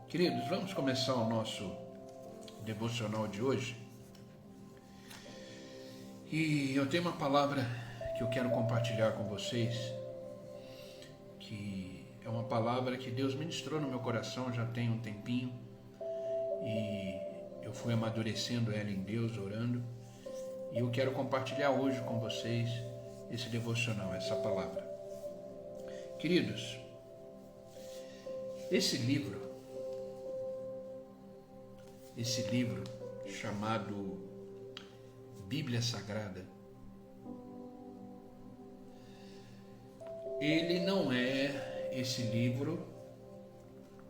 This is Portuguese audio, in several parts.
Queridos, vamos começar o nosso devocional de hoje. E eu tenho uma palavra que eu quero compartilhar com vocês, que é uma palavra que Deus ministrou no meu coração já tem um tempinho, e eu fui amadurecendo ela em Deus, orando, e eu quero compartilhar hoje com vocês esse devocional, essa palavra. Queridos, esse livro chamado Bíblia Sagrada, ele não é esse livro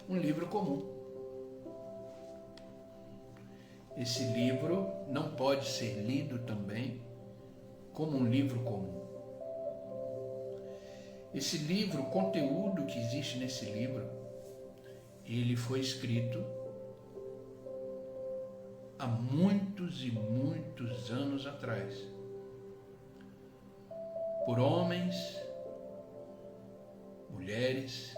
um livro comum. Esse livro não pode ser lido também como um livro comum. Esse livro, o conteúdo que existe nesse livro, ele foi escrito há muitos e muitos anos atrás, por homens, mulheres,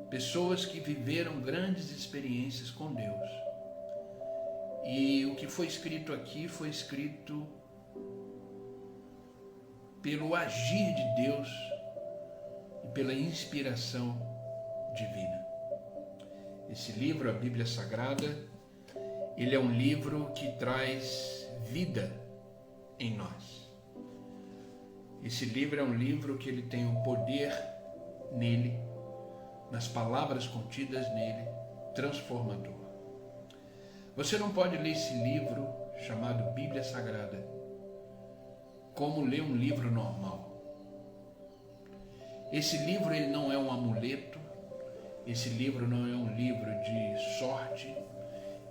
pessoas que viveram grandes experiências com Deus. E o que foi escrito aqui foi escrito pelo agir de Deus e pela inspiração divina. Esse livro, a Bíblia Sagrada, ele é um livro que traz vida em nós. Esse livro é um livro que ele tem o poder nele, nas palavras contidas nele, transformador. Você não pode ler esse livro chamado Bíblia Sagrada como ler um livro normal. Esse livro ele não é um amuleto, esse livro não é um livro de sorte,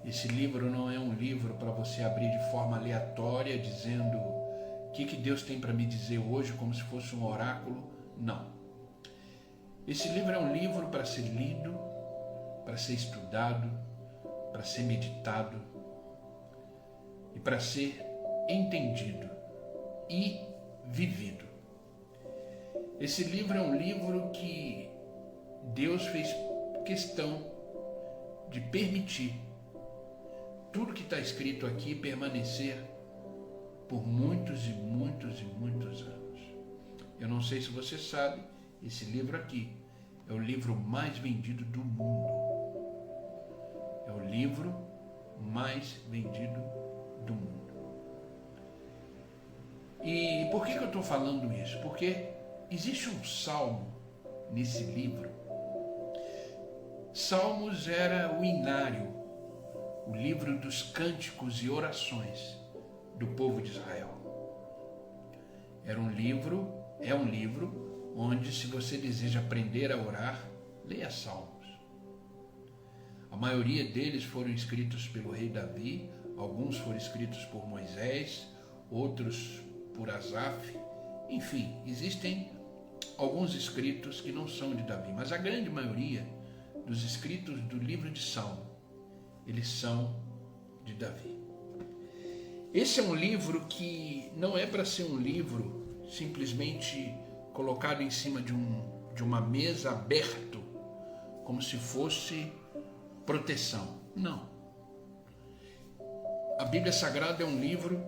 esse livro não é um livro para você abrir de forma aleatória, dizendo o que Deus tem para me dizer hoje, como se fosse um oráculo. Não. Esse livro é um livro para ser lido, para ser estudado, para ser meditado e para ser entendido e vivido. Esse livro é um livro que Deus fez questão de permitir tudo que está escrito aqui permanecer por muitos e muitos e muitos anos. Eu não sei se você sabe, esse livro aqui é o livro mais vendido do mundo. É o livro mais vendido do mundo. E por que eu estou falando isso? Porque existe um salmo nesse livro. Salmos era o inário, o livro dos cânticos e orações do povo de Israel. É um livro onde, se você deseja aprender a orar, leia Salmos. A maioria deles foram escritos pelo rei Davi, alguns foram escritos por Moisés, outros por Asaf. Enfim, existem alguns escritos que não são de Davi, mas a grande maioria dos escritos do livro de Salmo, eles são de Davi. Esse é um livro que não é para ser um livro simplesmente colocado em cima de uma mesa aberto, como se fosse proteção. Não. A Bíblia Sagrada é um livro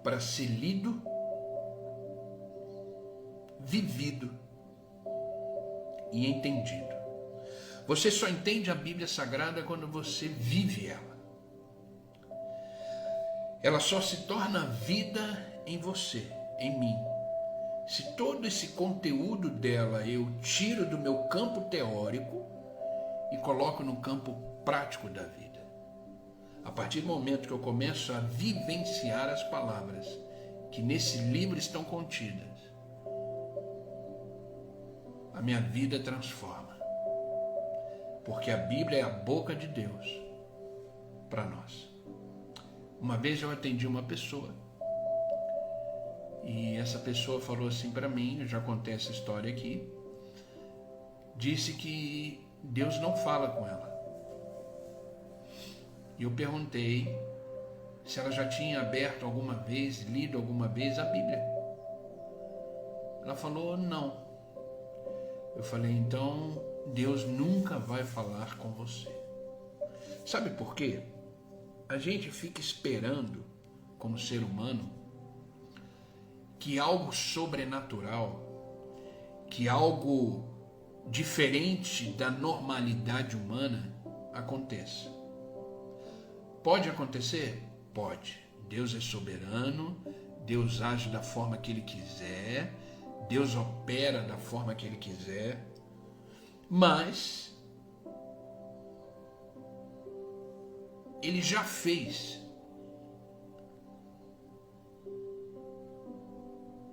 para ser lido, vivido e entendido. Você só entende a Bíblia Sagrada quando você vive ela. Ela só se torna vida em você, em mim, se todo esse conteúdo dela eu tiro do meu campo teórico e coloco no campo prático da vida. A partir do momento que eu começo a vivenciar as palavras que nesse livro estão contidas, a minha vida transforma. Porque a Bíblia é a boca de Deus para nós. Uma vez eu atendi uma pessoa e essa pessoa falou assim para mim, eu já contei essa história aqui, disse que Deus não fala com ela. E eu perguntei se ela já tinha aberto alguma vez, lido alguma vez a Bíblia. Ela falou não. Eu falei, então Deus nunca vai falar com você. Sabe por quê? A gente fica esperando, como ser humano, que algo sobrenatural, que algo diferente da normalidade humana aconteça. Pode acontecer? Pode. Deus é soberano, Deus age da forma que Ele quiser, Deus opera da forma que Ele quiser, mas Ele já fez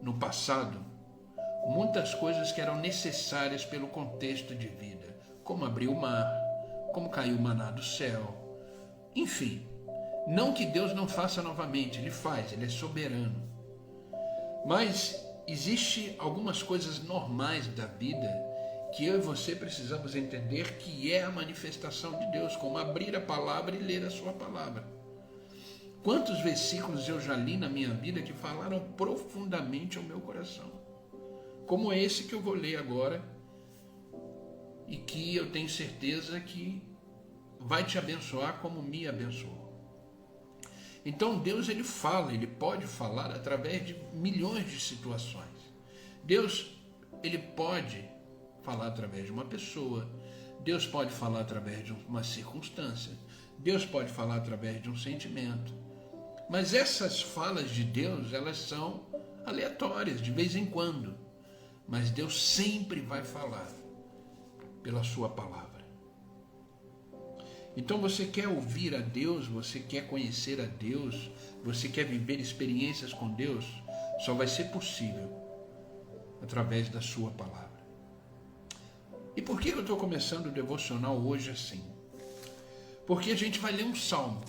no passado muitas coisas que eram necessárias pelo contexto de vida, como abrir o mar, como cair o maná do céu, enfim. Não que Deus não faça novamente, Ele faz, Ele é soberano. Mas existe algumas coisas normais da vida que eu e você precisamos entender que é a manifestação de Deus, como abrir a palavra e ler a sua palavra. Quantos versículos eu já li na minha vida que falaram profundamente ao meu coração, como esse que eu vou ler agora e que eu tenho certeza que vai te abençoar como me abençoou. Então Deus, Ele fala, Ele pode falar através de milhões de situações. Deus, Ele pode falar através de uma pessoa, Deus pode falar através de uma circunstância, Deus pode falar através de um sentimento. Mas essas falas de Deus, elas são aleatórias, de vez em quando. Mas Deus sempre vai falar pela sua palavra. Então você quer ouvir a Deus, você quer conhecer a Deus, você quer viver experiências com Deus, só vai ser possível através da sua palavra. E por que eu estou começando o devocional hoje assim? Porque a gente vai ler um salmo.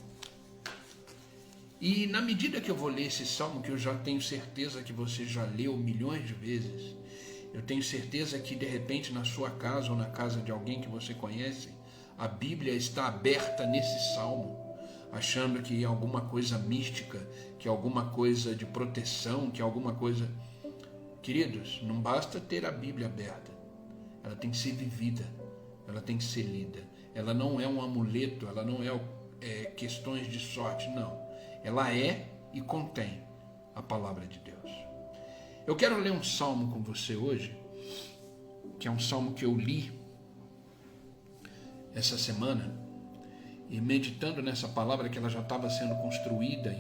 E na medida que eu vou ler esse salmo, que eu já tenho certeza que você já leu milhões de vezes, eu tenho certeza que de repente na sua casa ou na casa de alguém que você conhece, a Bíblia está aberta nesse salmo, achando que é alguma coisa mística, que é alguma coisa de proteção, que é alguma coisa... Queridos, não basta ter a Bíblia aberta, ela tem que ser vivida, ela tem que ser lida. Ela não é um amuleto, ela não é questões de sorte, não. Ela é e contém a palavra de Deus. Eu quero ler um salmo com você hoje, que é um salmo que eu li essa semana, e meditando nessa palavra que ela já estava sendo construída,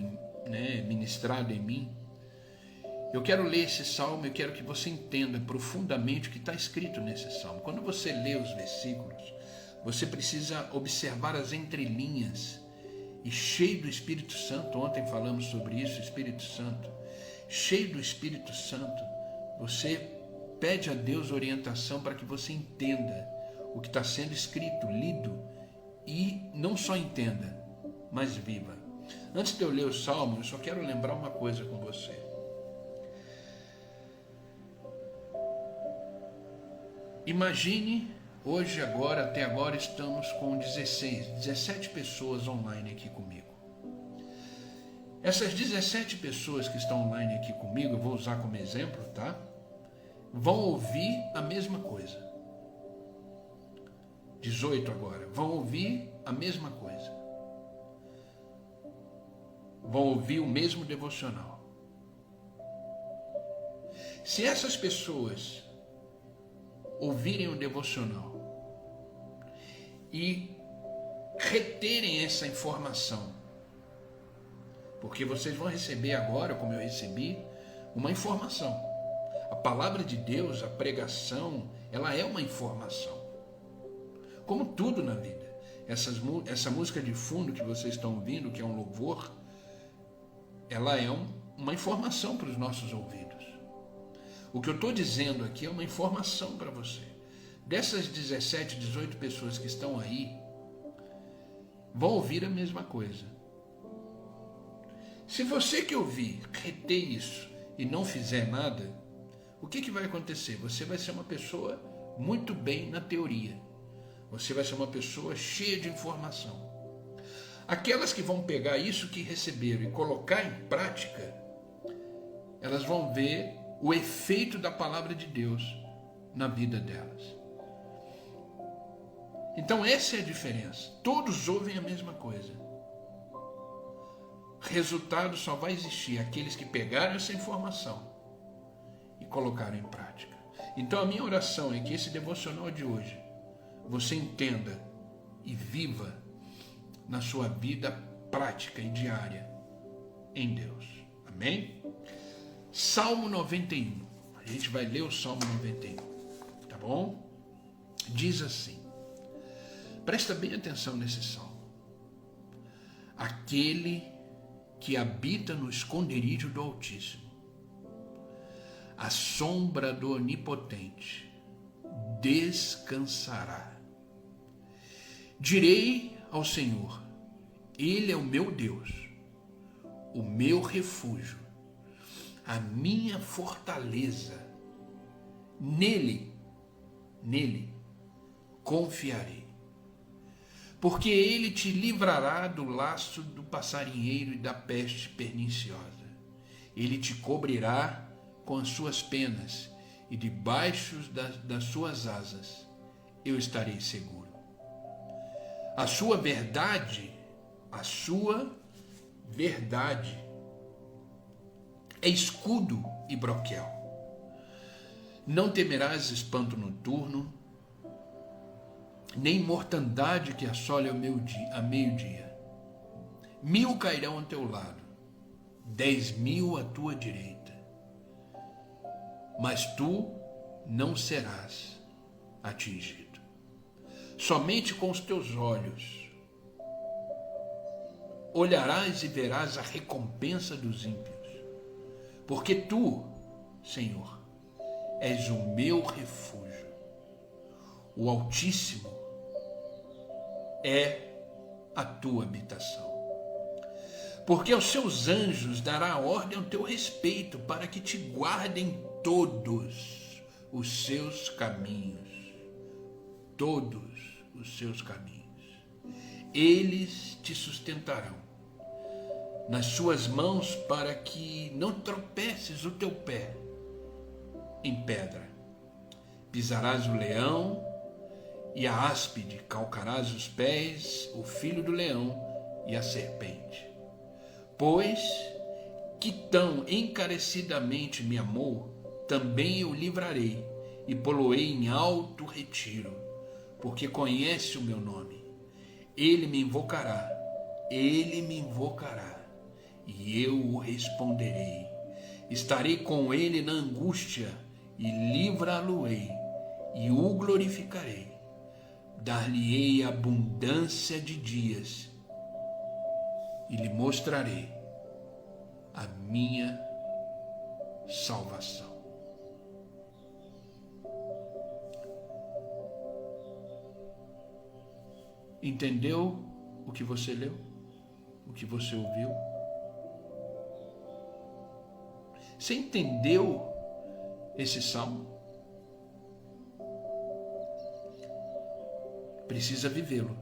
ministrada em mim, eu quero ler esse salmo e quero que você entenda profundamente o que está escrito nesse salmo. Quando você lê os versículos, você precisa observar as entrelinhas, e cheio do Espírito Santo, ontem falamos sobre isso, Espírito Santo, cheio do Espírito Santo, você pede a Deus orientação para que você entenda o que está sendo escrito, lido, e não só entenda, mas viva. Antes de eu ler o salmo, eu só quero lembrar uma coisa com você. Imagine, hoje, agora, até agora, estamos com 17 pessoas online aqui comigo. Essas 17 pessoas que estão online aqui comigo, eu vou usar como exemplo, tá? Vão ouvir a mesma coisa. 18 agora, vão ouvir a mesma coisa. Vão ouvir o mesmo devocional. Se essas pessoas ouvirem o devocional e reterem essa informação, porque vocês vão receber agora, como eu recebi, uma informação. A palavra de Deus, a pregação, ela é uma informação. Como tudo na vida. Essa música de fundo que vocês estão ouvindo, que é um louvor, ela é uma informação para os nossos ouvidos. O que eu estou dizendo aqui é uma informação para você. Dessas 17, 18 pessoas que estão aí, vão ouvir a mesma coisa. Se você que ouvir reter isso e não fizer nada, o que vai acontecer? Você vai ser uma pessoa muito bem na teoria. Você vai ser uma pessoa cheia de informação. Aquelas que vão pegar isso que receberam e colocar em prática, elas vão ver o efeito da palavra de Deus na vida delas. Então essa é a diferença. Todos ouvem a mesma coisa. Resultado só vai existir aqueles que pegaram essa informação e colocaram em prática. Então a minha oração é que esse devocional de hoje você entenda e viva na sua vida prática e diária em Deus. Amém? Salmo 91. A gente vai ler o Salmo 91. Tá bom? Diz assim. Presta bem atenção nesse salmo. Aquele que habita no esconderijo do Altíssimo, à sombra do Onipotente, descansará. Direi ao Senhor, Ele é o meu Deus, o meu refúgio, a minha fortaleza. Nele confiarei. Porque Ele te livrará do laço do passarinheiro e da peste perniciosa. Ele te cobrirá com as suas penas, e debaixo das suas asas eu estarei seguro. A sua verdade é escudo e broquel. Não temerás espanto noturno, nem mortandade que assole a meio-dia. 1000 cairão ao teu lado, 10.000 à tua direita, mas tu não serás atingido. Somente com os teus olhos olharás e verás a recompensa dos ímpios, porque tu, Senhor, és o meu refúgio. O Altíssimo é a tua habitação. Porque aos seus anjos dará ordem ao teu respeito, para que te guardem todos os seus caminhos. Todos os seus caminhos. Eles te sustentarão nas suas mãos, para que não tropeces o teu pé em pedra. Pisarás o leão e a áspide, calcarás os pés, o filho do leão e a serpente. Pois que tão encarecidamente me amou, também eu livrarei e poloei em alto retiro, porque conhece o meu nome. Ele me invocará, e eu o responderei. Estarei com ele na angústia, e livrá-lo-ei, e o glorificarei. Dar-lhe-ei abundância de dias, e lhe mostrarei a minha salvação. Entendeu o que você leu? O que você ouviu? Você entendeu esse salmo? Precisa vivê-lo.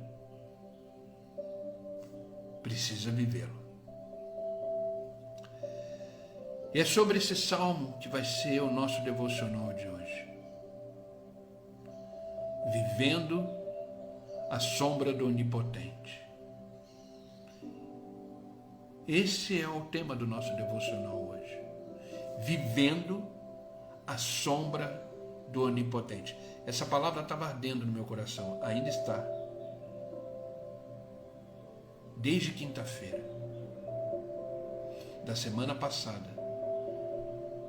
Precisa vivê-lo. E é sobre esse salmo que vai ser o nosso devocional de hoje. Vivendo à sombra do Onipotente. Esse é o tema do nosso devocional hoje. Vivendo à sombra do Onipotente. Essa palavra estava ardendo no meu coração, ainda está. Desde quinta-feira da semana passada,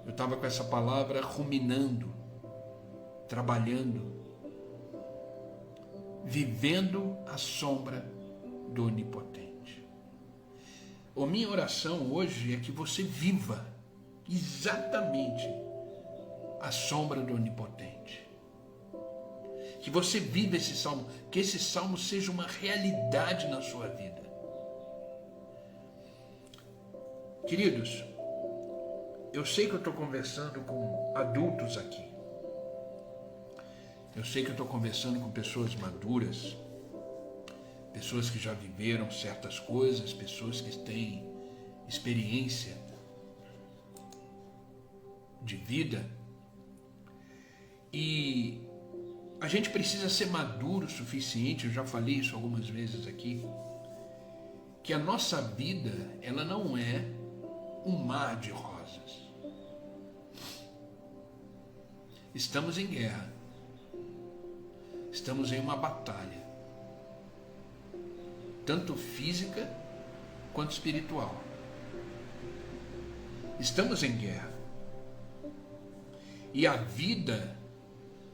eu estava com essa palavra ruminando, trabalhando, vivendo à sombra do Onipotente. A minha oração hoje é que você viva exatamente à sombra do Onipotente. Que você viva esse salmo, que esse salmo seja uma realidade na sua vida. Queridos, eu sei que eu estou conversando com adultos aqui. Eu sei que eu estou conversando com pessoas maduras, pessoas que já viveram certas coisas, pessoas que têm experiência de vida. E a gente precisa ser maduro o suficiente, eu já falei isso algumas vezes aqui, que a nossa vida, ela não é um mar de rosas. Estamos em guerra. Estamos em uma batalha, tanto física quanto espiritual. Estamos em guerra. E a vida,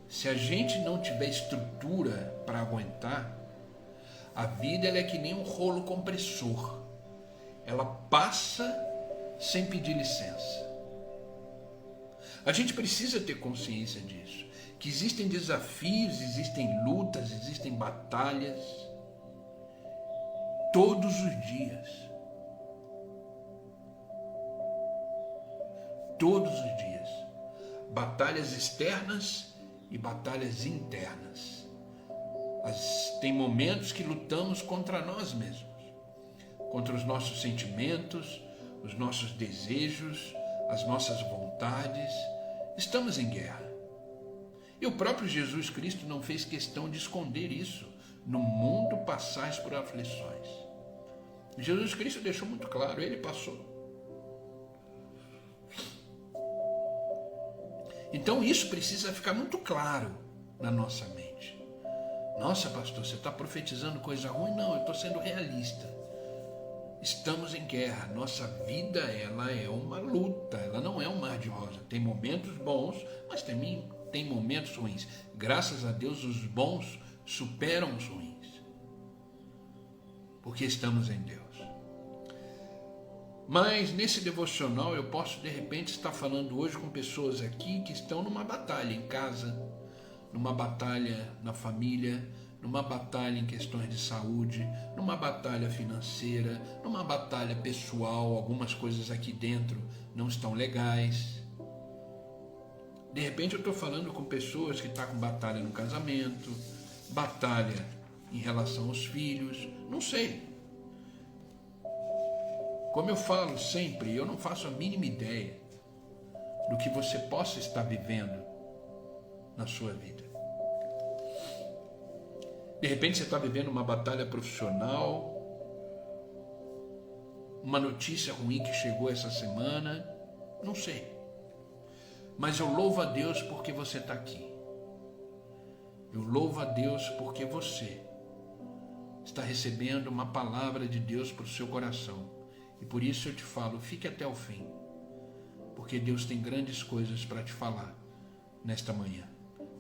se a gente não tiver estrutura para aguentar, a vida ela é que nem um rolo compressor. Ela passa sem pedir licença. A gente precisa ter consciência disso, que existem desafios, existem lutas, existem batalhas todos os dias. Todos os dias. Batalhas externas e batalhas internas. Tem momentos que lutamos contra nós mesmos, contra os nossos sentimentos, os nossos desejos, as nossas vontades. Estamos em guerra. E o próprio Jesus Cristo não fez questão de esconder isso. No mundo passais por aflições. Jesus Cristo deixou muito claro, ele passou. Então isso precisa ficar muito claro na nossa mente. Nossa, pastor, você está profetizando coisa ruim? Não, eu estou sendo realista. Estamos em guerra. Nossa vida, ela é uma luta. Ela não é um mar de rosa. Tem momentos bons, mas também tem momentos ruins. Graças a Deus, os bons superam os ruins. Porque estamos em Deus. Mas nesse devocional eu posso de repente estar falando hoje com pessoas aqui que estão numa batalha em casa, numa batalha na família, numa batalha em questões de saúde, numa batalha financeira, numa batalha pessoal. Algumas coisas aqui dentro não estão legais. De repente eu estou falando com pessoas que estão com batalha no casamento, batalha em relação aos filhos, não sei. Como eu falo sempre, eu não faço a mínima ideia do que você possa estar vivendo na sua vida. De repente você está vivendo uma batalha profissional, uma notícia ruim que chegou essa semana, não sei. Mas eu louvo a Deus porque você está aqui. Eu louvo a Deus porque você está recebendo uma palavra de Deus para o seu coração. E por isso eu te falo, fique até o fim, porque Deus tem grandes coisas para te falar nesta manhã.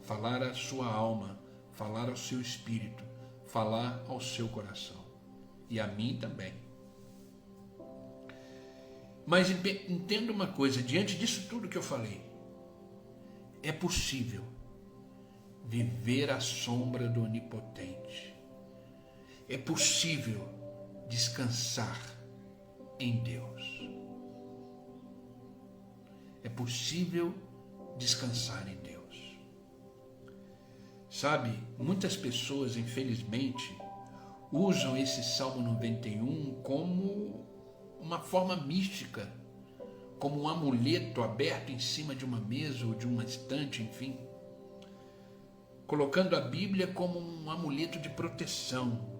Falar à sua alma, falar ao seu espírito, falar ao seu coração. E a mim também. Mas entenda uma coisa, diante disso tudo que eu falei, é possível viver à sombra do Onipotente. É possível descansar em Deus. É possível descansar em Deus. Sabe, muitas pessoas, infelizmente, usam esse Salmo 91 como uma forma mística, como um amuleto aberto em cima de uma mesa ou de uma estante, enfim, colocando a Bíblia como um amuleto de proteção,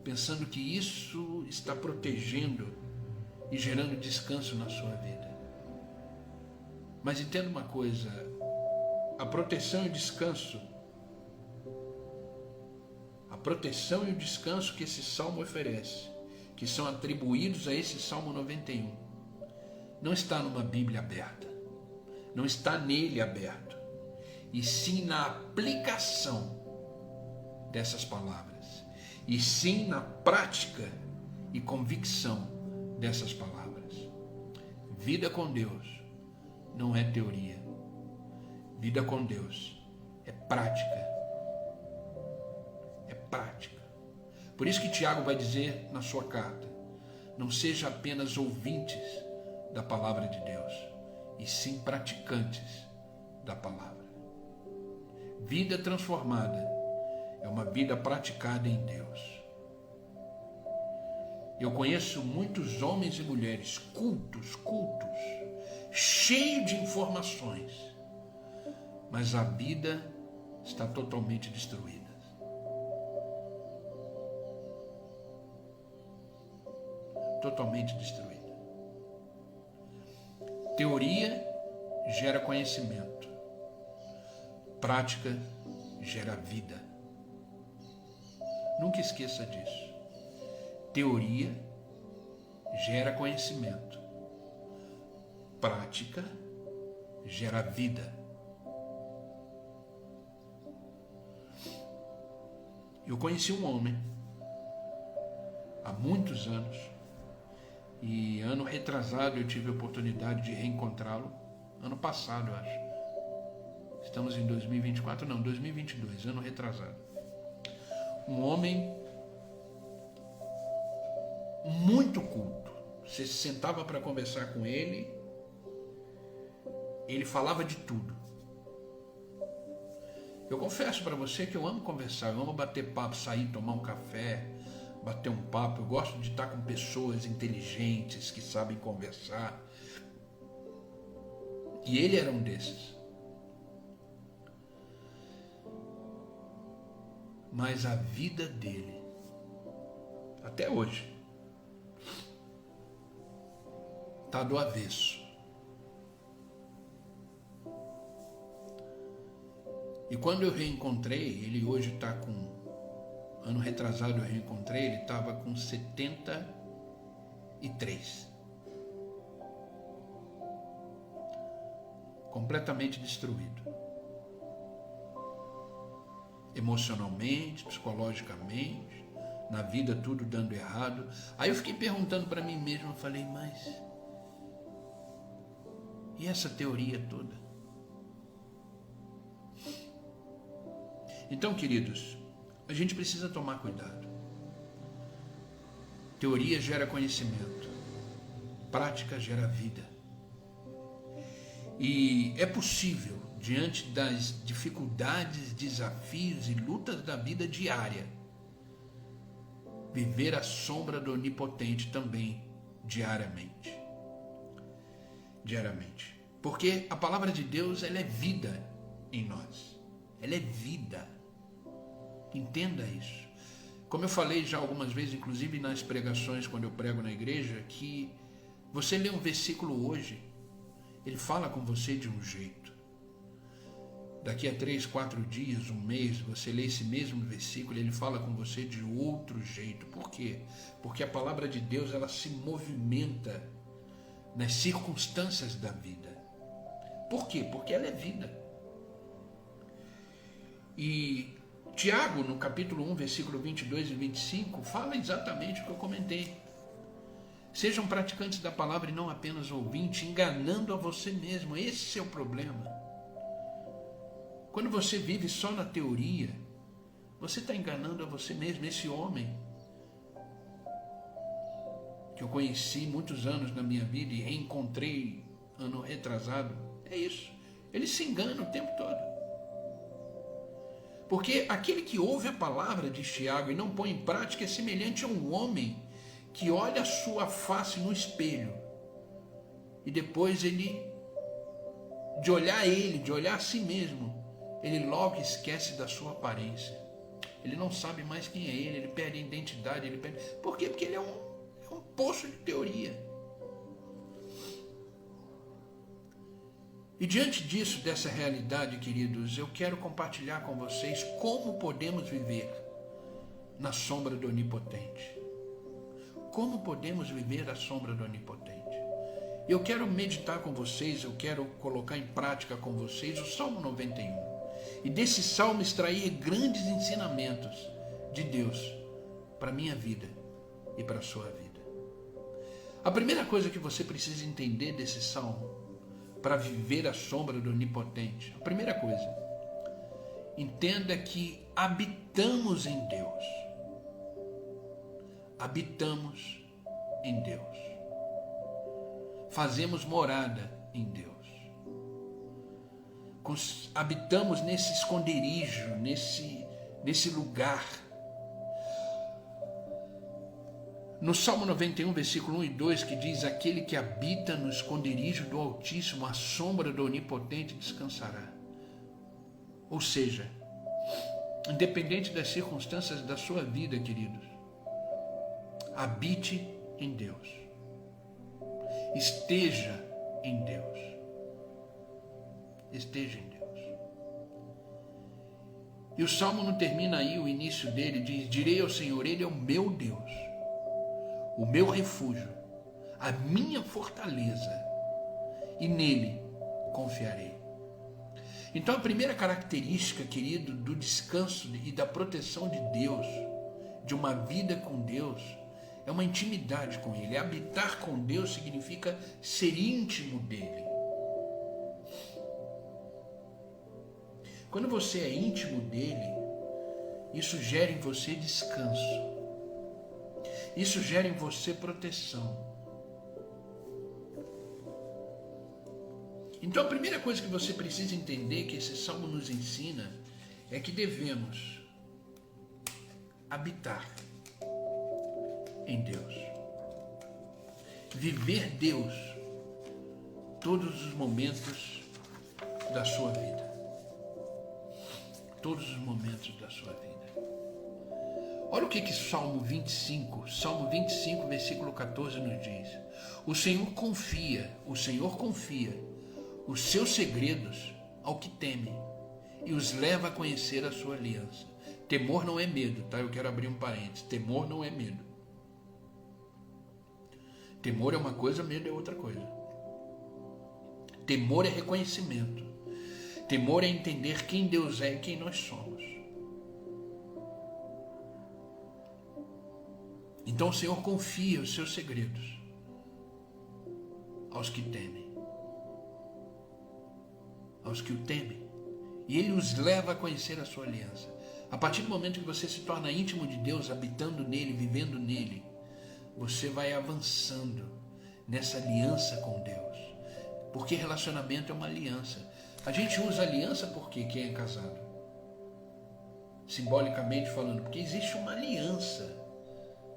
pensando que isso está protegendo e gerando descanso na sua vida. Mas entenda uma coisa, a proteção e o descanso que esse salmo oferece, que são atribuídos a esse Salmo 91, não está numa Bíblia aberta, não está nele aberto, e sim na aplicação dessas palavras. E sim na prática e convicção dessas palavras. Vida com Deus não é teoria. Vida com Deus é prática. É prática. Por isso que Tiago vai dizer na sua carta, não seja apenas ouvintes da palavra de Deus, e sim praticantes da palavra. Vida transformada é uma vida praticada em Deus. Eu conheço muitos homens e mulheres cultos, cheios de informações, mas a vida está totalmente destruída. Totalmente destruída. Teoria gera conhecimento. Prática gera vida. Nunca esqueça disso. Teoria gera conhecimento. Prática gera vida. Eu conheci um homem há muitos anos e ano retrasado eu tive a oportunidade de reencontrá-lo. Ano passado, eu acho. Estamos em 2024, não, 2022, ano retrasado. Um homem muito culto. Você se sentava para conversar com ele, ele falava de tudo. Eu confesso para você que eu amo conversar, eu amo bater papo, sair, tomar um café, bater um papo. Eu gosto de estar com pessoas inteligentes que sabem conversar. E ele era um desses. Mas a vida dele, até hoje, está do avesso. E quando eu reencontrei, ele hoje está com... Ano retrasado eu reencontrei, ele estava com 73. Completamente destruído. Emocionalmente, psicologicamente, na vida tudo dando errado. Aí eu fiquei perguntando para mim mesmo, eu falei, mas... E essa teoria toda? Então, queridos, a gente precisa tomar cuidado. Teoria gera conhecimento. Prática gera vida. E é possível, diante das dificuldades, desafios e lutas da vida diária, viver à sombra do Onipotente também diariamente. Diariamente. Porque a palavra de Deus, ela é vida em nós. Ela é vida. Entenda isso. Como eu falei já algumas vezes, inclusive nas pregações, quando eu prego na igreja, que você lê um versículo hoje, ele fala com você de um jeito. Daqui a 3, 4 dias, um mês, você lê esse mesmo versículo, ele fala com você de outro jeito. Por quê? Porque a palavra de Deus, ela se movimenta nas circunstâncias da vida. Por quê? Porque ela é vida. E Tiago, no capítulo 1, versículo 22 e 25, fala exatamente o que eu comentei. Sejam praticantes da palavra e não apenas ouvintes, enganando a você mesmo. Esse é o problema. Quando você vive só na teoria, você está enganando a você mesmo. Esse homem, que eu conheci muitos anos na minha vida e reencontrei ano retrasado, é isso. Ele se engana o tempo todo. Porque aquele que ouve a palavra de Tiago e não põe em prática é semelhante a um homem que olha a sua face no espelho e depois ele, de olhar a si mesmo, ele logo esquece da sua aparência. Ele não sabe mais quem é ele perde a identidade, Por quê? Porque ele é um poço de teoria. E diante disso, dessa realidade, queridos, eu quero compartilhar com vocês como podemos viver na sombra do Onipotente. Como podemos viver à sombra do Onipotente? Eu quero meditar com vocês, eu quero colocar em prática com vocês o Salmo 91. E desse salmo extrair grandes ensinamentos de Deus para a minha vida e para a sua vida. A primeira coisa que você precisa entender desse salmo, para viver à sombra do Onipotente, a primeira coisa, entenda que habitamos em Deus. Habitamos em Deus. Fazemos morada em Deus. Habitamos nesse esconderijo, nesse lugar. No Salmo 91, versículo 1 e 2, que diz: aquele que habita no esconderijo do Altíssimo, à sombra do Onipotente descansará. Ou seja, Independente das circunstâncias da sua vida, queridos, habite em Deus. Esteja em Deus. Esteja em Deus. E o Salmo não termina aí, o início dele diz: direi ao Senhor, Ele é o meu Deus, o meu refúgio, a minha fortaleza, e nele confiarei. Então a primeira característica, querido, do descanso e da proteção de Deus, de uma vida com Deus, é uma intimidade com Ele. Habitar com Deus significa ser íntimo dEle. Quando você é íntimo dEle, isso gera em você descanso. Isso gera em você proteção. Então a primeira coisa que você precisa entender, que esse salmo nos ensina, é que devemos habitar em Deus. Viver Deus todos os momentos da sua vida. Todos os momentos da sua vida. Olha o que Salmo 25, versículo 14 nos diz. O Senhor confia os seus segredos ao que teme e os leva a conhecer a sua aliança. Temor não é medo, tá? Eu quero abrir um parênteses. Temor não é medo. Temor é uma coisa, medo é outra coisa. Temor é reconhecimento. Temor é entender quem Deus é e quem nós somos. Então o Senhor confia os seus segredos aos que temem. Aos que o temem. E Ele os leva a conhecer a sua aliança. A partir do momento que você se torna íntimo de Deus, habitando nele, vivendo nele, você vai avançando nessa aliança com Deus. Porque relacionamento é uma aliança. A gente usa aliança porque quem é casado? Simbolicamente falando, porque existe uma aliança.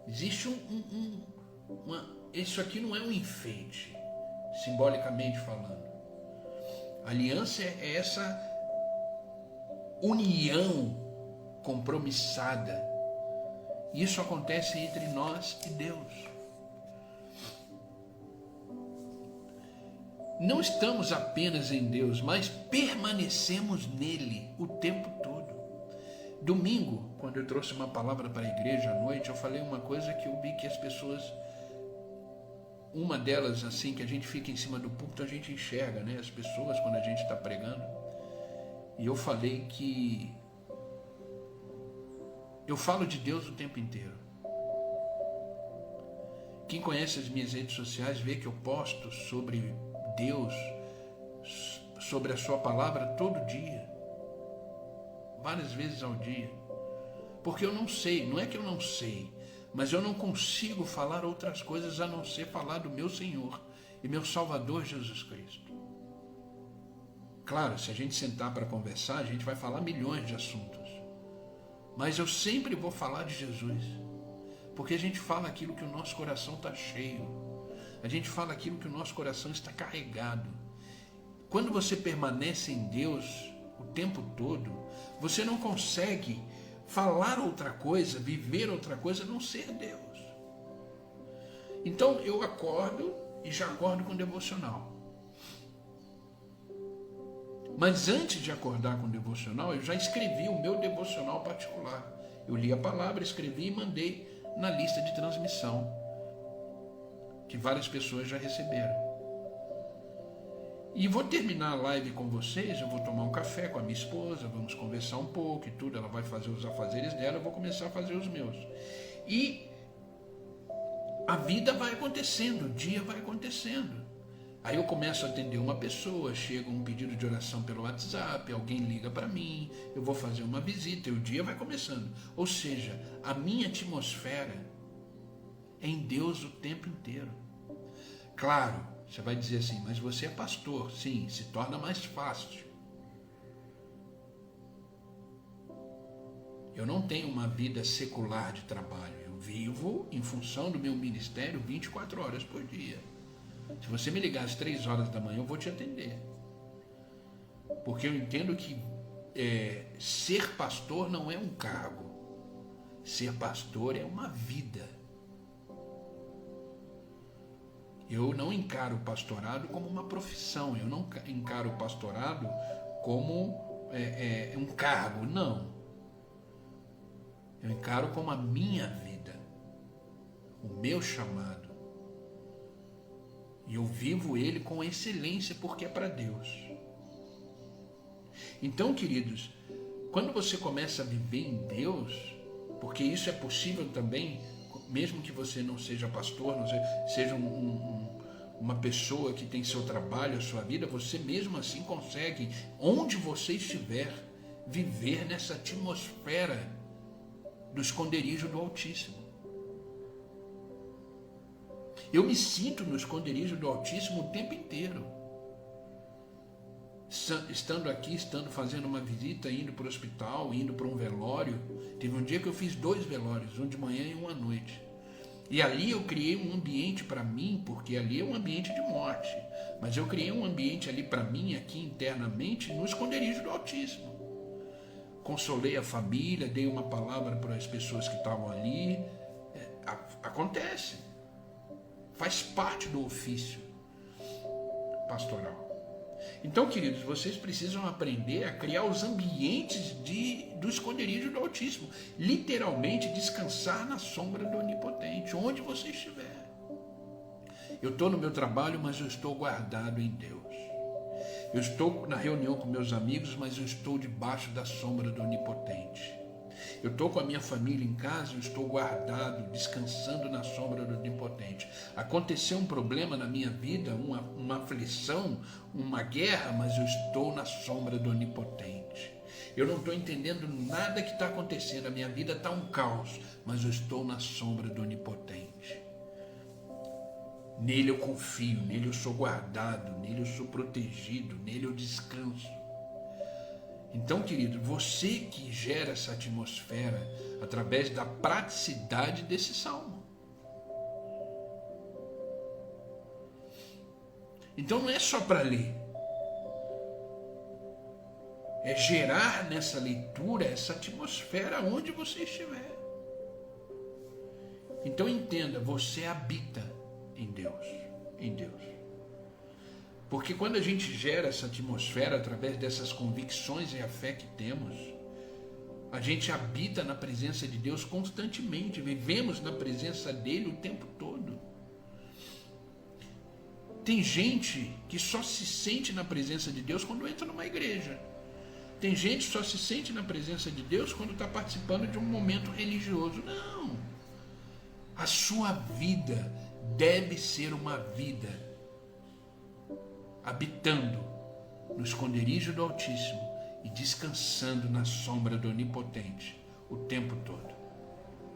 Existe isso aqui não é um enfeite, simbolicamente falando. Aliança é essa união compromissada. Isso acontece entre nós e Deus. Não estamos apenas em Deus, mas permanecemos nele o tempo todo. Domingo, quando eu trouxe uma palavra para a igreja à noite, eu falei uma coisa que eu vi que as pessoas, uma delas assim, que a gente fica em cima do púlpito, a gente enxerga, né? As pessoas quando a gente está pregando. E eu falei que eu falo de Deus o tempo inteiro. Quem conhece as minhas redes sociais vê que eu posto sobre Deus, sobre a sua palavra todo dia, várias vezes ao dia, porque eu não sei, não é que eu não sei, mas eu não consigo falar outras coisas a não ser falar do meu Senhor e meu Salvador Jesus Cristo. Claro, se a gente sentar para conversar, a gente vai falar milhões de assuntos, mas eu sempre vou falar de Jesus, porque a gente fala aquilo que o nosso coração está cheio. A gente fala aquilo que o nosso coração está carregado. Quando você permanece em Deus o tempo todo, você não consegue falar outra coisa, viver outra coisa, a não ser Deus. Então eu acordo e já acordo com devocional. Mas antes de acordar com devocional, eu já escrevi o meu devocional particular. Eu li a palavra, escrevi e mandei na lista de transmissão, que várias pessoas já receberam. E vou terminar a live com vocês, eu vou tomar um café com a minha esposa, vamos conversar um pouco e tudo, ela vai fazer os afazeres dela, eu vou começar a fazer os meus. E a vida vai acontecendo, o dia vai acontecendo. Aí eu começo a atender uma pessoa, chega um pedido de oração pelo WhatsApp, alguém liga para mim, eu vou fazer uma visita e o dia vai começando. Ou seja, a minha atmosfera é em Deus o tempo inteiro. Claro, você vai dizer assim, mas você é pastor. Sim, se torna mais fácil. Eu não tenho uma vida secular de trabalho. Eu vivo em função do meu ministério 24 horas por dia. Se você me ligar às 3 horas da manhã, eu vou te atender. Porque eu entendo que ser pastor não é um cargo. Ser pastor é uma vida. Eu não encaro o pastorado como uma profissão. Eu não encaro o pastorado como um cargo. Não. Eu encaro como a minha vida. O meu chamado. E eu vivo ele com excelência porque é para Deus. Então, queridos, quando você começa a viver em Deus, porque isso é possível também, mesmo que você não seja pastor, não seja uma pessoa que tem seu trabalho, a sua vida, você mesmo assim consegue, onde você estiver, viver nessa atmosfera do esconderijo do Altíssimo. Eu me sinto no esconderijo do Altíssimo o tempo inteiro. Estando aqui, fazendo uma visita, indo para o hospital, indo para um velório. Teve um dia que eu fiz 2 velórios, um de manhã e um à noite. E ali eu criei um ambiente para mim, porque ali é um ambiente de morte. Mas eu criei um ambiente ali para mim, aqui internamente, no esconderijo do Altíssimo. Consolei a família, dei uma palavra para as pessoas que estavam ali. Acontece. Faz parte do ofício pastoral. Então, queridos, vocês precisam aprender a criar os ambientes do esconderijo do Altíssimo. Literalmente descansar na sombra do Onipotente, onde você estiver. Eu estou no meu trabalho, mas eu estou guardado em Deus. Eu estou na reunião com meus amigos, mas eu estou debaixo da sombra do Onipotente. Eu estou com a minha família em casa, eu estou guardado, descansando na sombra do Onipotente. Aconteceu um problema na minha vida, uma aflição, uma guerra, mas eu estou na sombra do Onipotente. Eu não estou entendendo nada que está acontecendo, a minha vida está um caos, mas eu estou na sombra do Onipotente. Nele eu confio, nele eu sou guardado, nele eu sou protegido, nele eu descanso. Então, querido, você que gera essa atmosfera através da praticidade desse salmo. Então não é só para ler. É gerar nessa leitura essa atmosfera onde você estiver. Então entenda, você habita em Deus, em Deus. Porque quando a gente gera essa atmosfera através dessas convicções e a fé que temos, a gente habita na presença de Deus constantemente, vivemos na presença dele o tempo todo. Tem gente que só se sente na presença de Deus quando entra numa igreja. Tem gente que só se sente na presença de Deus quando está participando de um momento religioso. Não! A sua vida deve ser uma vida habitando no esconderijo do Altíssimo e descansando na sombra do Onipotente o tempo todo.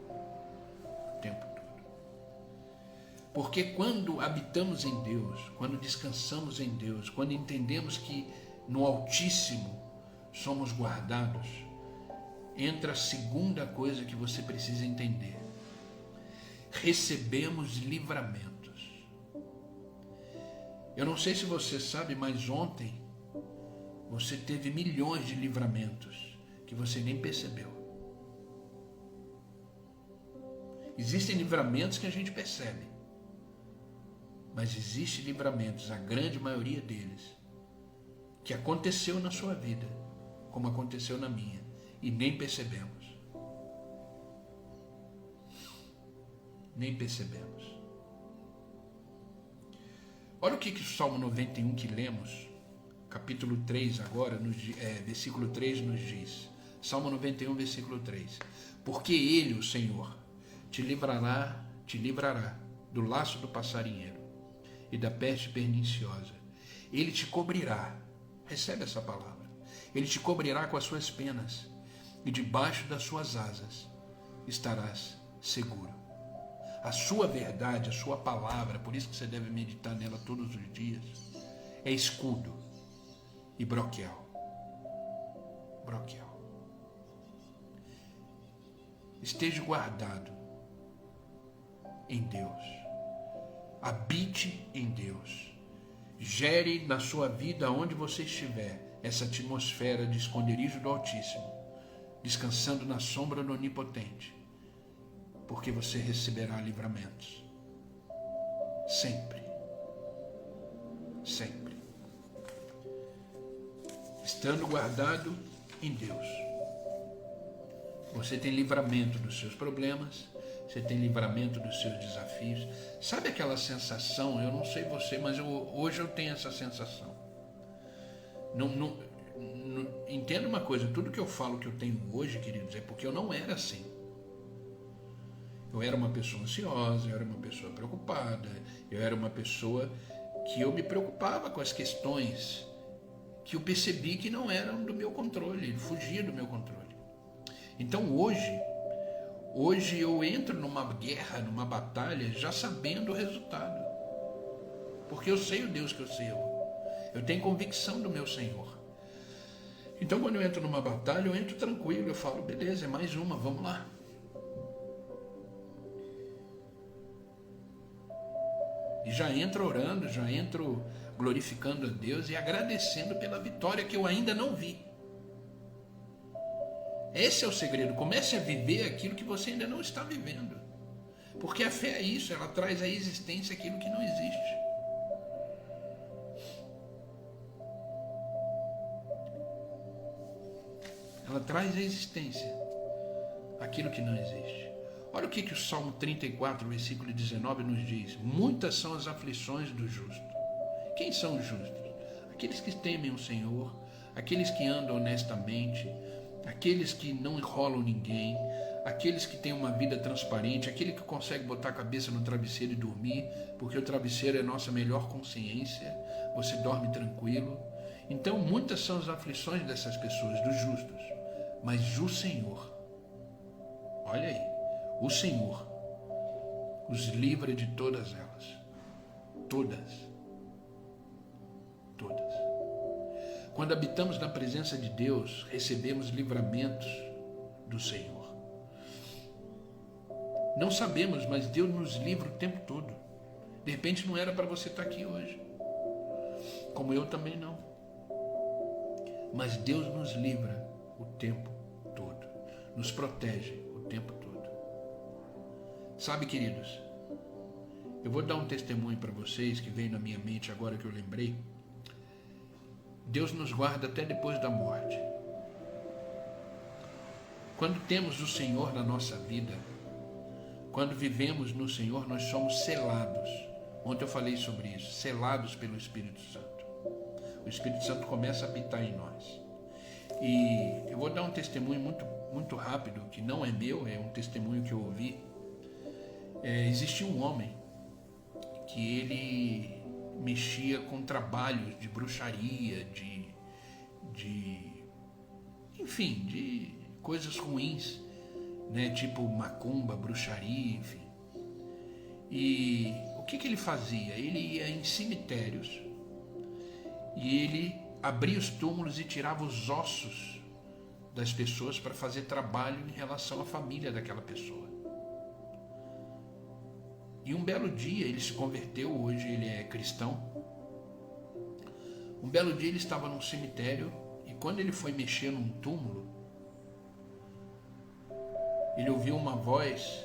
O tempo todo. Porque quando habitamos em Deus, quando descansamos em Deus, quando entendemos que no Altíssimo somos guardados, entra a segunda coisa que você precisa entender. Recebemos livramentos. Eu não sei se você sabe, mas ontem você teve milhões de livramentos que você nem percebeu. Existem livramentos que a gente percebe, mas existem livramentos, a grande maioria deles, que aconteceu na sua vida, como aconteceu na minha, e nem percebemos. Nem percebemos. Olha o que o Salmo 91 que lemos, capítulo 3 agora, versículo 3 nos diz. Salmo 91, versículo 3. Porque Ele, o Senhor, te livrará do laço do passarinheiro e da peste perniciosa. Ele te cobrirá, recebe essa palavra, Ele te cobrirá com as suas penas e debaixo das suas asas estarás seguro. A sua verdade, a sua palavra, por isso que você deve meditar nela todos os dias, é escudo e broquel. Broquel. Esteja guardado em Deus. Habite em Deus. Gere na sua vida onde você estiver essa atmosfera de esconderijo do Altíssimo, descansando na sombra do Onipotente, porque você receberá livramentos. Sempre. Sempre. Estando guardado em Deus, você tem livramento dos seus problemas, você tem livramento dos seus desafios. Sabe aquela sensação? Eu não sei você, mas hoje eu tenho essa sensação. Entenda uma coisa, tudo que eu falo que eu tenho hoje, queridos, é porque eu não era assim. Eu era uma pessoa ansiosa, eu era uma pessoa preocupada, eu era uma pessoa que eu me preocupava com as questões que eu percebi que não eram do meu controle, fugia do meu controle. Então hoje eu entro numa guerra, numa batalha, já sabendo o resultado. Porque eu sei o Deus que eu sirvo. Eu tenho convicção do meu Senhor. Então quando eu entro numa batalha, eu entro tranquilo, eu falo, beleza, é mais uma, vamos lá. E já entro orando, já entro glorificando a Deus e agradecendo pela vitória que eu ainda não vi. Esse é o segredo. Comece a viver aquilo que você ainda não está vivendo. Porque a fé é isso, ela traz à existência aquilo que não existe. Ela traz à existência aquilo que não existe. Olha o que o Salmo 34, versículo 19 nos diz. Muitas são as aflições do justo. Quem são os justos? Aqueles que temem o Senhor, aqueles que andam honestamente, aqueles que não enrolam ninguém, aqueles que têm uma vida transparente, aquele que consegue botar a cabeça no travesseiro e dormir, porque o travesseiro é a nossa melhor consciência, você dorme tranquilo. Então muitas são as aflições dessas pessoas, dos justos, mas o Senhor, olha aí, o Senhor os livra de todas elas. Todas. Quando habitamos na presença de Deus, recebemos livramentos do Senhor. Não sabemos, mas Deus nos livra o tempo todo. De repente não era para você estar aqui hoje, como eu também não. Mas Deus nos livra o tempo todo, nos protege o tempo todo. Sabe, queridos, eu vou dar um testemunho para vocês que veio na minha mente agora que eu lembrei. Deus nos guarda até depois da morte. Quando temos o Senhor na nossa vida, quando vivemos no Senhor, nós somos selados. Ontem eu falei sobre isso, selados pelo Espírito Santo. O Espírito Santo começa a habitar em nós. E eu vou dar um testemunho muito rápido, que não é meu, é um testemunho que eu ouvi. Existia um homem que ele mexia com trabalhos de bruxaria, enfim, de coisas ruins, né? Tipo macumba, bruxaria, enfim. E o que ele fazia? Ele ia em cemitérios e ele abria os túmulos e tirava os ossos das pessoas para fazer trabalho em relação à família daquela pessoa. E um belo dia ele se converteu, hoje ele é cristão. Um belo dia ele estava num cemitério e quando ele foi mexer num túmulo, ele ouviu uma voz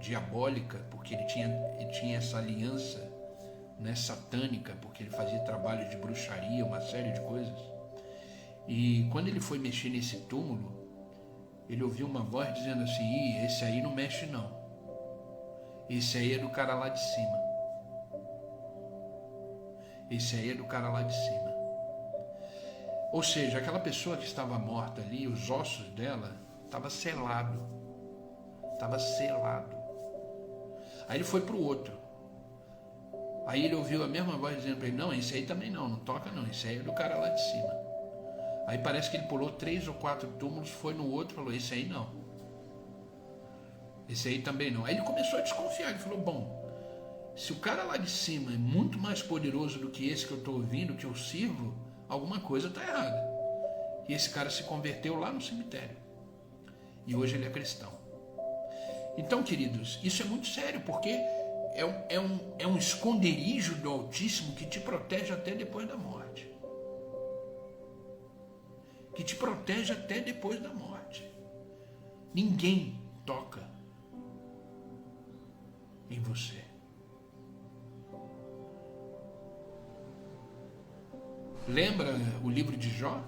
diabólica, porque ele tinha essa aliança, né, satânica, porque ele fazia trabalho de bruxaria, uma série de coisas. E quando ele foi mexer nesse túmulo, ele ouviu uma voz dizendo assim: esse aí não mexe não. Esse aí é do cara lá de cima. Esse aí é do cara lá de cima. Ou seja, aquela pessoa que estava morta ali, os ossos dela, estava selado. Estava selado. Aí ele foi para o outro. Aí ele ouviu a mesma voz dizendo para ele: não, esse aí também não toca não, esse aí é do cara lá de cima. Aí parece que ele pulou 3 ou 4 túmulos, foi no outro e falou: esse aí não. Esse aí também não. Aí ele começou a desconfiar. Ele falou: bom, se o cara lá de cima é muito mais poderoso do que esse que eu estou ouvindo, que eu sirvo, alguma coisa está errada. E esse cara se converteu lá no cemitério. E hoje ele é cristão. Então, queridos, isso é muito sério, porque é um esconderijo do Altíssimo que te protege até depois da morte. que te protege até depois da morte. Ninguém toca em você. Lembra o livro de Jó?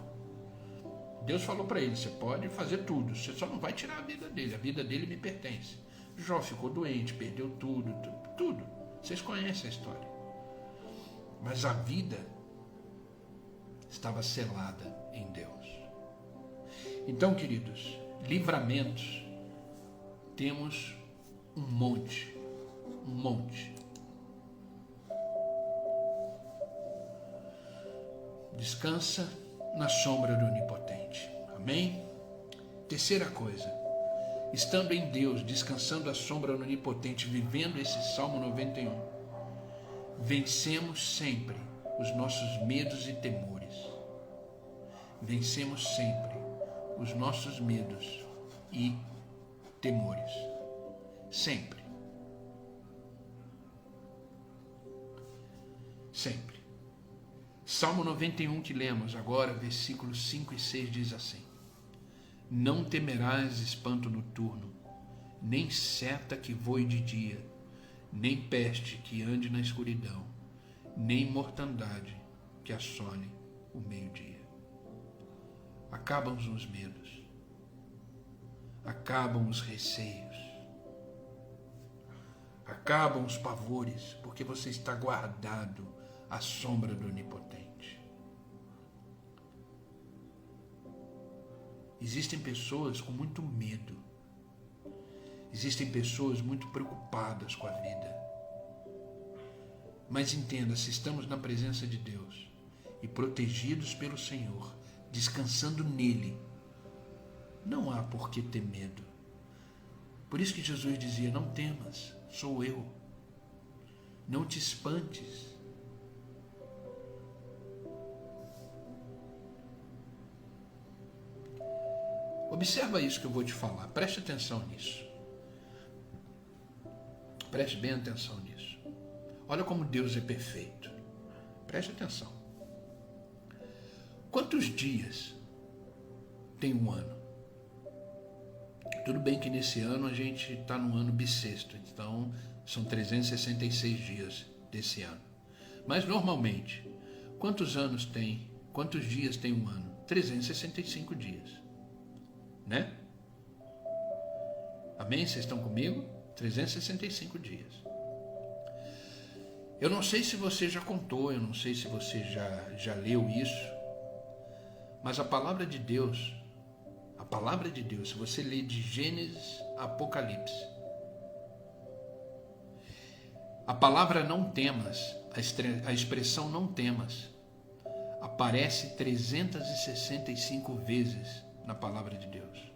Deus falou para ele, você pode fazer tudo, você só não vai tirar a vida dele me pertence. Jó ficou doente, perdeu tudo. Vocês conhecem a história. Mas a vida estava selada em Deus. Então, queridos, livramentos, temos um monte. Descansa na sombra do Onipotente. Amém? Terceira coisa, estando em Deus, descansando à sombra do Onipotente, vivendo esse Salmo 91, vencemos sempre os nossos medos e temores. Vencemos sempre os nossos medos e temores. Sempre. Sempre. Salmo 91 que lemos agora, versículos 5 e 6 diz assim: Não temerás espanto noturno, nem seta que voe de dia, nem peste que ande na escuridão, nem mortandade que assole o meio-dia. Acabam os medos, acabam os receios, acabam os pavores, porque você está guardado à sombra do Onipotente. Existem pessoas com muito medo, existem pessoas muito preocupadas com a vida. Mas entenda, se estamos na presença de Deus e protegidos pelo Senhor, descansando nele, não há por que ter medo. Por isso que Jesus dizia, não temas, sou eu. Não te espantes. Observa isso que eu vou te falar, preste atenção nisso. Preste bem atenção nisso. Olha como Deus é perfeito. Preste atenção. Quantos dias tem um ano? Tudo bem que nesse ano a gente está no ano bissexto, então são 366 dias desse ano. Mas normalmente, quantos dias tem um ano? 365 dias. Né? Amém? Vocês estão comigo? 365 dias. Eu não sei se você já contou, eu não sei se você já leu isso, mas a palavra de Deus, se você lê de Gênesis a Apocalipse, a palavra não temas, a expressão não temas, aparece 365 vezes na palavra de Deus.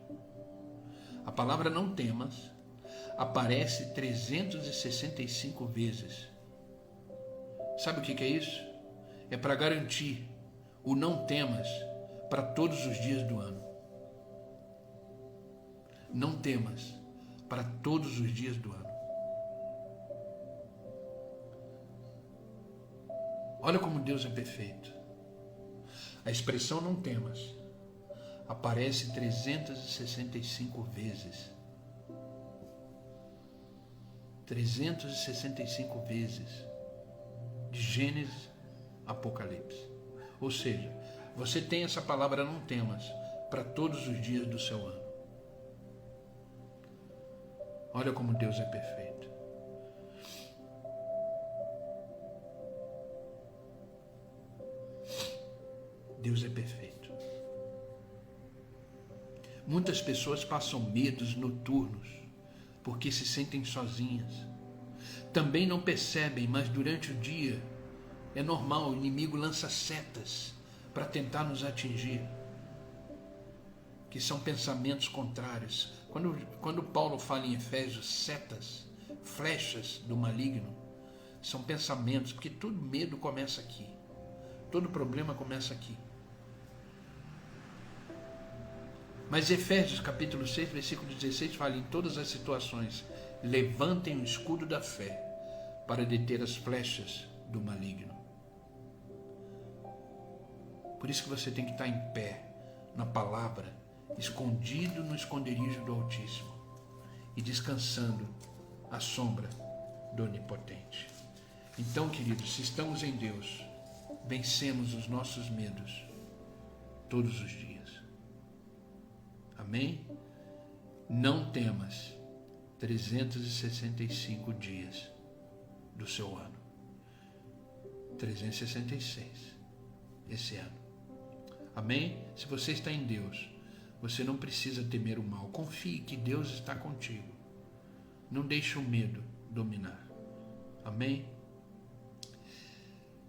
A palavra não temas aparece 365 vezes. Sabe o que é isso? É para garantir o não temas para todos os dias do ano. Não temas para todos os dias do ano. Olha como Deus é perfeito. A expressão não temas aparece 365 vezes. 365 vezes. De Gênesis a Apocalipse. Ou seja, você tem essa palavra não temas para todos os dias do seu ano. Olha como Deus é perfeito. Deus é perfeito. Muitas pessoas passam medos noturnos porque se sentem sozinhas. Também não percebem, mas durante o dia é normal, o inimigo lança setas para tentar nos atingir, que são pensamentos contrários. Quando Paulo fala em Efésios, setas, flechas do maligno, são pensamentos, porque todo medo começa aqui, todo problema começa aqui. Mas Efésios capítulo 6, versículo 16 fala: em todas as situações, levantem o escudo da fé para deter as flechas do maligno. Por isso que você tem que estar em pé na palavra, escondido no esconderijo do Altíssimo e descansando à sombra do Onipotente. Então, queridos, se estamos em Deus, vencemos os nossos medos todos os dias. Amém? Não temas 365 dias do seu ano. 366 esse ano. Amém? Se você está em Deus, você não precisa temer o mal. Confie que Deus está contigo. Não deixe o medo dominar. Amém?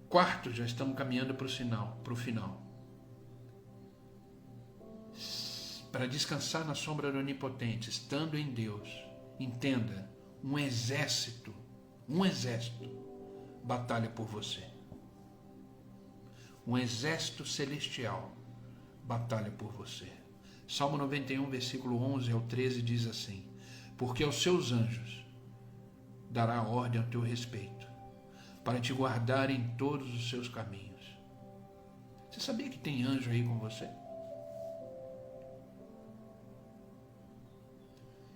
Quarto, já estamos caminhando para o final. Para descansar na sombra do Onipotente, estando em Deus, entenda, um exército batalha por você. Um exército celestial batalha por você. Salmo 91, versículo 11 ao 13 diz assim: porque aos seus anjos dará ordem ao teu respeito, para te guardar em todos os seus caminhos. Você sabia que tem anjo aí com você?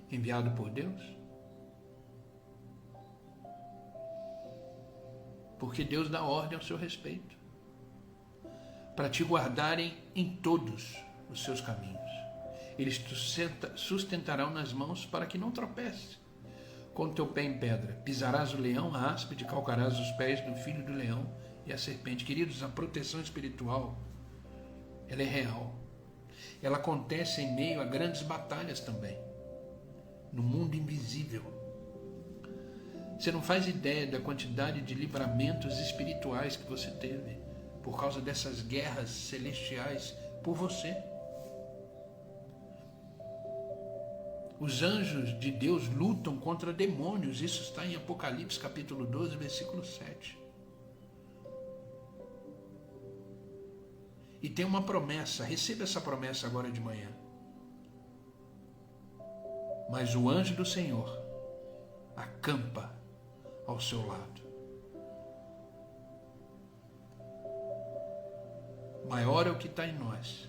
Enviado por Deus? Porque Deus dá ordem ao seu respeito, para te guardarem em todos os seus caminhos. Eles te sustentarão nas mãos para que não tropece com o teu pé em pedra. Pisarás o leão, a áspide, calcarás os pés do filho do leão e a serpente. Queridos, a proteção espiritual, ela é real. Ela acontece em meio a grandes batalhas também, no mundo invisível. Você não faz ideia da quantidade de livramentos espirituais que você teve por causa dessas guerras celestiais por você. Os anjos de Deus lutam contra demônios. Isso está em Apocalipse capítulo 12, versículo 7. E tem uma promessa, receba essa promessa agora de manhã. Mas o anjo do Senhor acampa ao seu lado. Maior é o que está em nós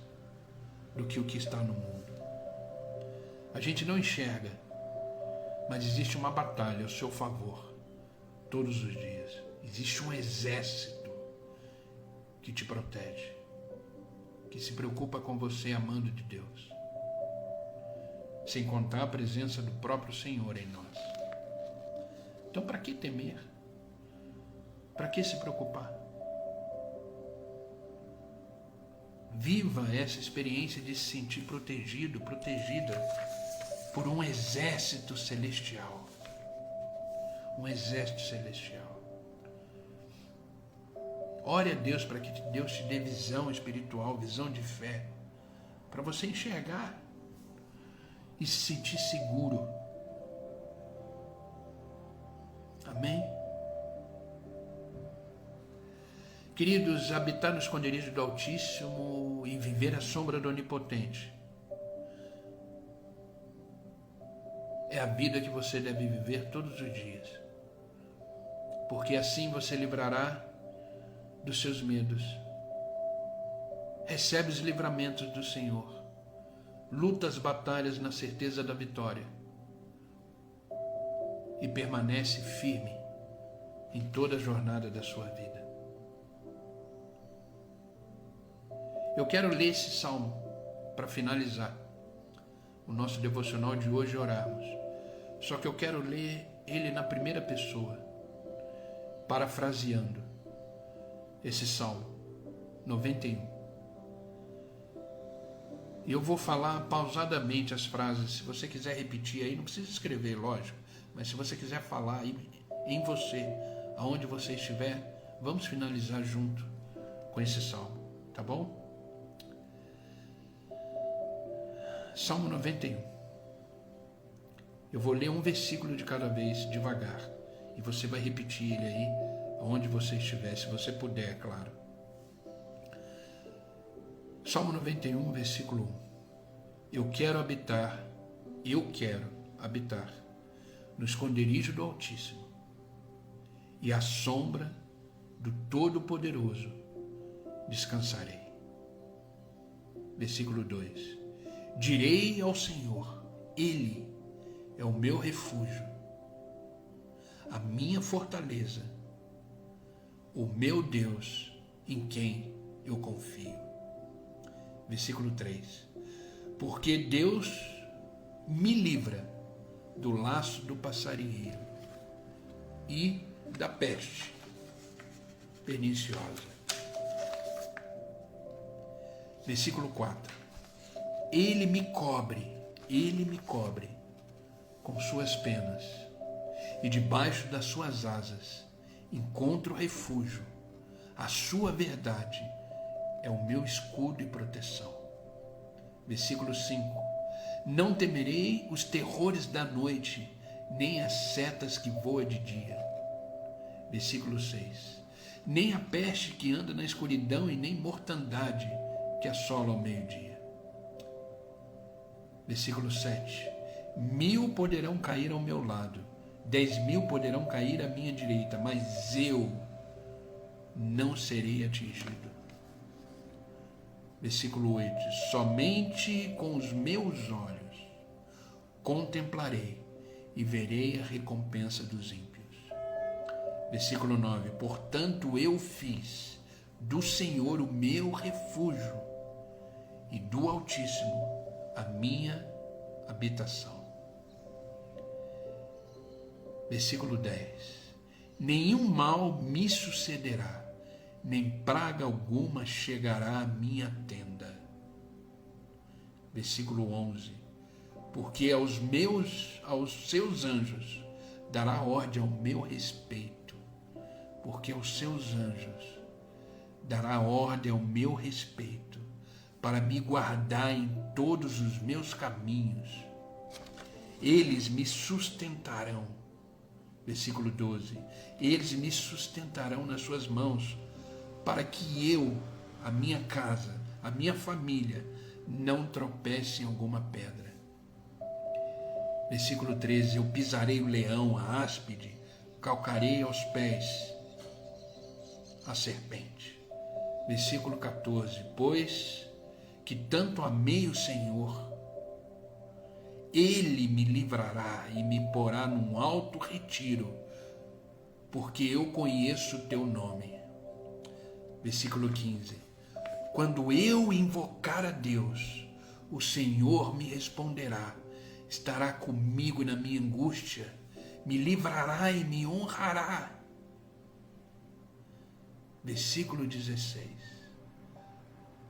do que o que está no mundo. A gente não enxerga, mas existe uma batalha ao seu favor todos os dias. Existe um exército que te protege, que se preocupa com você amando de Deus, sem contar a presença do próprio Senhor em nós. Então, para que temer? Para que se preocupar? Viva essa experiência de se sentir protegido, protegida por um exército celestial. Um exército celestial. Ore a Deus para que Deus te dê visão espiritual, visão de fé, para você enxergar e se sentir seguro. Amém? Queridos, habitar no esconderijo do Altíssimo e viver à sombra do Onipotente é a vida que você deve viver todos os dias, porque assim você livrará dos seus medos. Recebe os livramentos do Senhor, luta as batalhas na certeza da vitória e permanece firme em toda a jornada da sua vida. Eu quero ler esse salmo para finalizar o nosso devocional de hoje e orarmos. Só que eu quero ler ele na primeira pessoa, parafraseando esse salmo 91. E eu vou falar pausadamente as frases. Se você quiser repetir aí, não precisa escrever, lógico, mas se você quiser falar aí em você, aonde você estiver, vamos finalizar junto com esse salmo, tá bom? Salmo 91. Eu vou ler um versículo de cada vez, devagar, e você vai repetir ele aí, aonde você estiver, se você puder, é claro. Salmo 91, versículo 1. Eu quero habitar no esconderijo do Altíssimo, e à sombra do Todo-Poderoso descansarei. Versículo 2: direi ao Senhor, Ele é o meu refúgio, a minha fortaleza, o meu Deus em quem eu confio. Versículo 3: porque Deus me livra do laço do passarinheiro e da peste perniciosa. Versículo 4: Ele me cobre com suas penas, e debaixo das suas asas encontro refúgio. A sua verdade é o meu escudo e proteção. Versículo 5: não temerei os terrores da noite, nem as setas que voam de dia. Versículo 6: nem a peste que anda na escuridão, e nem mortandade que assola ao meio-dia. Versículo 7: 1000 poderão cair ao meu lado, 10.000 poderão cair à minha direita, mas eu não serei atingido. Versículo 8: somente com os meus olhos contemplarei e verei a recompensa dos ímpios. Versículo 9: portanto eu fiz do Senhor o meu refúgio, e do Altíssimo a minha habitação. Versículo 10: nenhum mal me sucederá, nem praga alguma chegará à minha tenda. Versículo 11: porque aos seus anjos dará ordem ao meu respeito, porque aos seus anjos dará ordem ao meu respeito, para me guardar em todos os meus caminhos. Eles me sustentarão. Versículo 12: eles me sustentarão nas suas mãos, para que eu, a minha casa, a minha família, não tropece em alguma pedra. Versículo 13: eu pisarei o leão, a áspide, calcarei aos pés a serpente. Versículo 14: pois que tanto amei o Senhor, Ele me livrará e me porá num alto retiro, porque eu conheço o teu nome. Versículo 15: quando eu invocar a Deus, o Senhor me responderá, estará comigo na minha angústia, me livrará e me honrará. Versículo 16: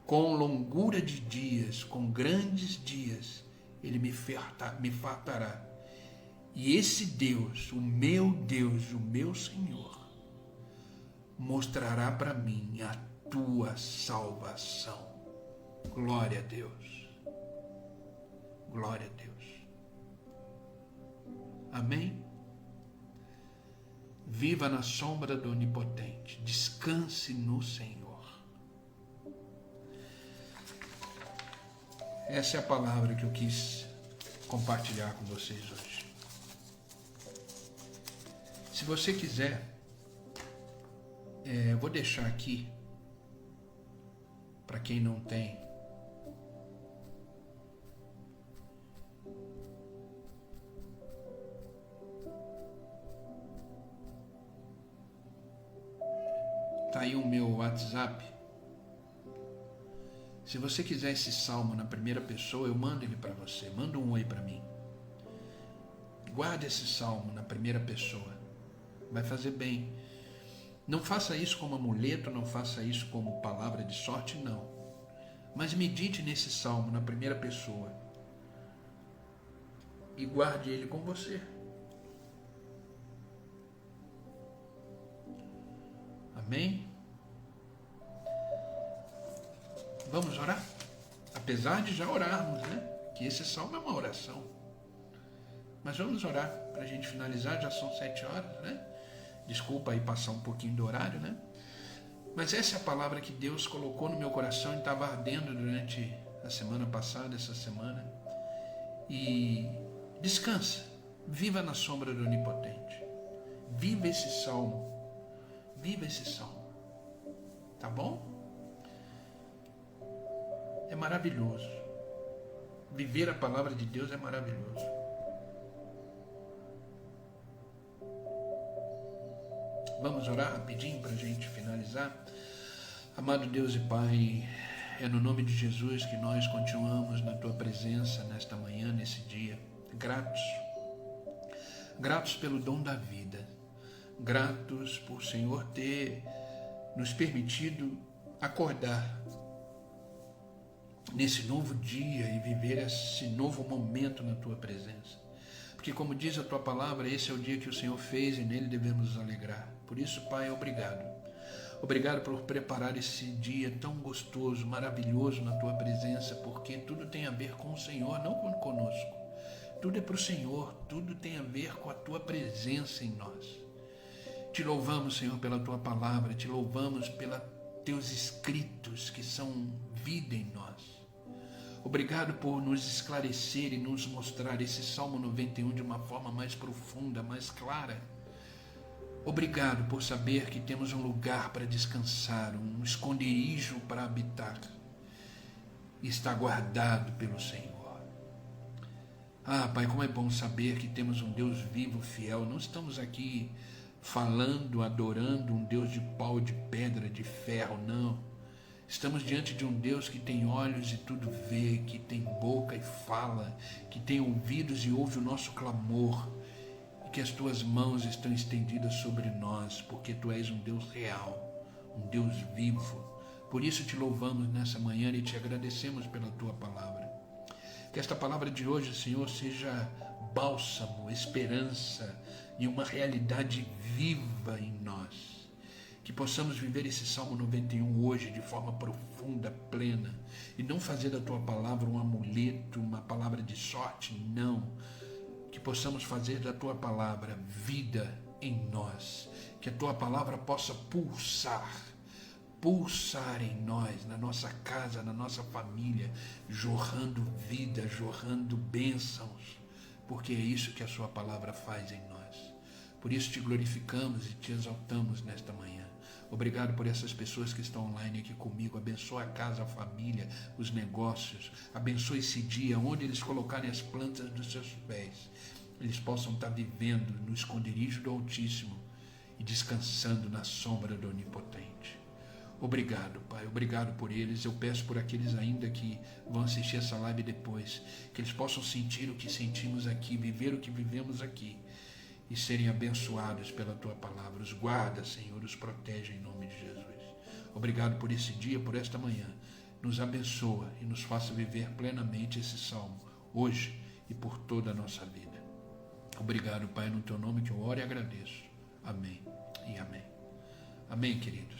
com longura de dias, com grandes dias, Ele me fartará. E esse Deus, o meu Senhor, mostrará para mim a tua salvação. Glória a Deus. Glória a Deus. Amém? Viva na sombra do Onipotente. Descanse no Senhor. Essa é a palavra que eu quis compartilhar com vocês hoje. Se você quiser, eu vou deixar aqui, para quem não tem, tá aí o meu WhatsApp. Se você quiser esse salmo na primeira pessoa, eu mando ele para você. Manda um oi para mim. Guarde esse salmo na primeira pessoa. Vai fazer bem. Não faça isso como amuleto, não faça isso como palavra de sorte, não. Mas medite nesse salmo na primeira pessoa. E guarde ele com você. Amém? Vamos orar? Apesar de já orarmos, né? Que esse salmo é uma oração. Mas vamos orar para a gente finalizar, já são 7 horas, né? Desculpa aí passar um pouquinho do horário, né? Mas essa é a palavra que Deus colocou no meu coração e estava ardendo durante a semana passada, essa semana. E descansa, viva na sombra do Onipotente. Viva esse salmo. Viva esse salmo. Tá bom? É maravilhoso. Viver a palavra de Deus é maravilhoso. Vamos orar rapidinho para a gente finalizar. Amado Deus e Pai, é no nome de Jesus que nós continuamos na Tua presença nesta manhã, nesse dia, gratos. Gratos pelo dom da vida. Gratos por o Senhor ter nos permitido acordar nesse novo dia e viver esse novo momento na Tua presença. Porque como diz a Tua palavra, esse é o dia que o Senhor fez e nele devemos nos alegrar. Por isso, Pai, obrigado. Obrigado por preparar esse dia tão gostoso, maravilhoso na Tua presença, porque tudo tem a ver com o Senhor, não conosco. Tudo é para o Senhor, tudo tem a ver com a Tua presença em nós. Te louvamos, Senhor, pela Tua palavra, te louvamos pelos Teus escritos que são vida em nós. Obrigado por nos esclarecer e nos mostrar esse Salmo 91 de uma forma mais profunda, mais clara. Obrigado por saber que temos um lugar para descansar, um esconderijo para habitar e está guardado pelo Senhor. Ah, Pai, como é bom saber que temos um Deus vivo, fiel. Não estamos aqui falando, adorando um Deus de pau, de pedra, de ferro, não. Estamos diante de um Deus que tem olhos e tudo vê, que tem boca e fala, que tem ouvidos e ouve o nosso clamor, e que as Tuas mãos estão estendidas sobre nós, porque Tu és um Deus real, um Deus vivo. Por isso te louvamos nessa manhã e te agradecemos pela Tua palavra. Que esta palavra de hoje, Senhor, seja bálsamo, esperança e uma realidade viva em nós. Que possamos viver esse Salmo 91 hoje de forma profunda, plena, e não fazer da Tua palavra um amuleto, uma palavra de sorte, não. Que possamos fazer da Tua palavra vida em nós, que a Tua palavra possa pulsar em nós, na nossa casa, na nossa família, jorrando vida, jorrando bênçãos, porque é isso que a Sua palavra faz em nós. Por isso te glorificamos e te exaltamos nesta manhã. Obrigado por essas pessoas que estão online aqui comigo. Abençoa a casa, a família, os negócios. Abençoa esse dia, onde eles colocarem as plantas dos seus pés. Eles possam estar vivendo no esconderijo do Altíssimo e descansando na sombra do Onipotente. Obrigado, Pai. Obrigado por eles. Eu peço por aqueles ainda que vão assistir essa live depois, que eles possam sentir o que sentimos aqui, viver o que vivemos aqui, e serem abençoados pela Tua palavra. Os guarda, Senhor, os protege em nome de Jesus. Obrigado por esse dia, por esta manhã. Nos abençoa e nos faça viver plenamente esse salmo, hoje e por toda a nossa vida. Obrigado, Pai, no Teu nome que eu oro e agradeço. Amém e amém. Amém, queridos.